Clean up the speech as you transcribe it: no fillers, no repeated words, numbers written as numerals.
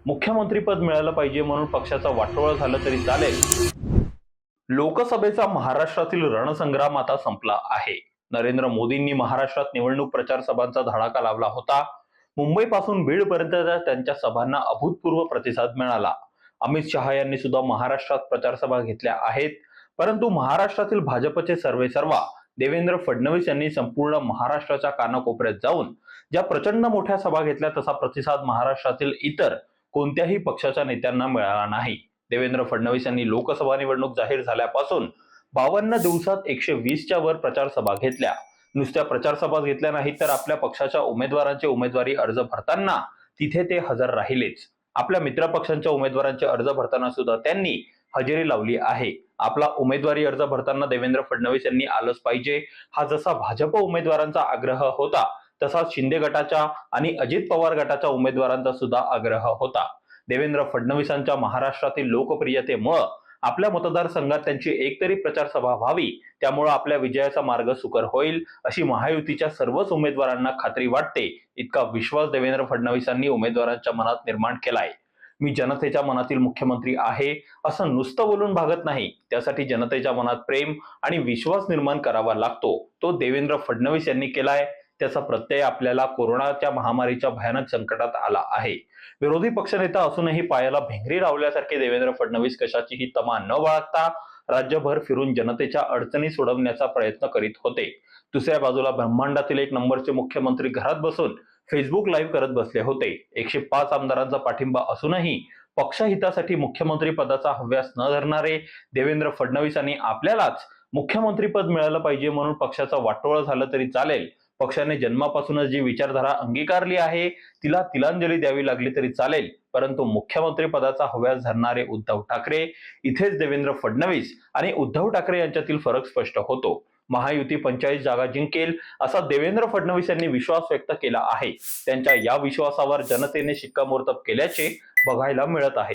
मुख्यमंत्रीपद मिळालं पाहिजे म्हणून पक्षाचा वाटोळा झालं तरी चालेल. लोकसभेचा महाराष्ट्रातील रणसंग्राम आता संपला आहे. नरेंद्र मोदींनी महाराष्ट्रात निवडणूक प्रचार सभांचा धडाका लावला होता. मुंबईपासून बीडपर्यंतच्या त्यांच्या सभांना अभूतपूर्व प्रतिसाद मिळाला. अमित शहा यांनी सुद्धा महाराष्ट्रात प्रचार सभा घेतल्या आहेत. परंतु महाराष्ट्रातील भाजपचे सर्वेसर्वा देवेंद्र फडणवीस यांनी संपूर्ण महाराष्ट्राच्या कानाकोपऱ्यात जाऊन ज्या प्रचंड मोठ्या सभा घेतल्या तसा प्रतिसाद महाराष्ट्रातील इतर कोणत्याही पक्षाच्या नेत्यांना मिळाला नाही. देवेंद्र फडणवीस यांनी लोकसभा निवडणूक जाहीर झाल्यापासून 52 दिवसात 120च्या वर प्रचार सभा घेतल्या. नुसत्या प्रचार सभा घेतल्या नाहीत तर आपल्या पक्षाच्या उमेदवारांचे उमेदवारी अर्ज भरताना तिथे ते हजर राहिलेच. आपल्या मित्रपक्षांच्या उमेदवारांचे अर्ज भरताना सुद्धा त्यांनी हजेरी लावली आहे. आपला उमेदवारी अर्ज भरताना देवेंद्र फडणवीस यांनी आलंच पाहिजे हा जसा भाजप उमेदवारांचा आग्रह होता तसाच शिंदे गटाच्या आणि अजित पवार गटाच्या उमेदवारांचा सुद्धा आग्रह होता. देवेंद्र फडणवीसांच्या महाराष्ट्रातील लोकप्रियतेमुळे आपल्या मतदारसंघात त्यांची एकतरी प्रचार सभा व्हावी, त्यामुळे आपल्या विजयाचा मार्ग सुकर होईल अशी महायुतीच्या सर्वच उमेदवारांना खात्री वाटते. इतका विश्वास देवेंद्र फडणवीसांनी उमेदवारांच्या मनात निर्माण केलाय. मी जनतेच्या मनातील मुख्यमंत्री आहे असं नुसतं बोलून भागत नाही. त्यासाठी जनतेच्या मनात प्रेम आणि विश्वास निर्माण करावा लागतो. तो देवेंद्र फडणवीस यांनी केलाय. त्याचा प्रत्यय आपल्याला कोरोनाच्या महामारीच्या भयानक संकटात आला आहे. विरोधी पक्षनेता असूनही पायाला भिंगरी लावल्यासारखे देवेंद्र फडणवीस कशाचीही तमा न बाळगता राज्यभर फिरून जनतेच्या अडचणी सोडवण्याचा प्रयत्न करीत होते. दुसऱ्या बाजूला ब्रह्मांडातील एक नंबरचे मुख्यमंत्री घरात बसून फेसबुक लाईव्ह करत बसले होते. 105 आमदारांचा पाठिंबा असूनही पक्षहितासाठी मुख्यमंत्री पदाचा हव्यास न धरणारे देवेंद्र फडणवीसांनी आपल्यालाच मुख्यमंत्रीपद मिळालं पाहिजे म्हणून पक्षाचा वाटोळा झालं तरी चालेल, पक्षाने जन्मापासूनच जी विचारधारा अंगीकारली आहे तिला तिलांजली द्यावी लागली तरी चालेल, परंतु मुख्यमंत्री पदाचा हव्यास धरणारे उद्धव ठाकरे, इथेच देवेंद्र फडणवीस आणि उद्धव ठाकरे यांच्यातील फरक स्पष्ट होतो. महायुती 45 जागा जिंकेल असा देवेंद्र फडणवीस यांनी विश्वास व्यक्त केला आहे. त्यांच्या या विश्वासावर जनतेने शिक्कामोर्तब केल्याचे बघायला मिळत आहे.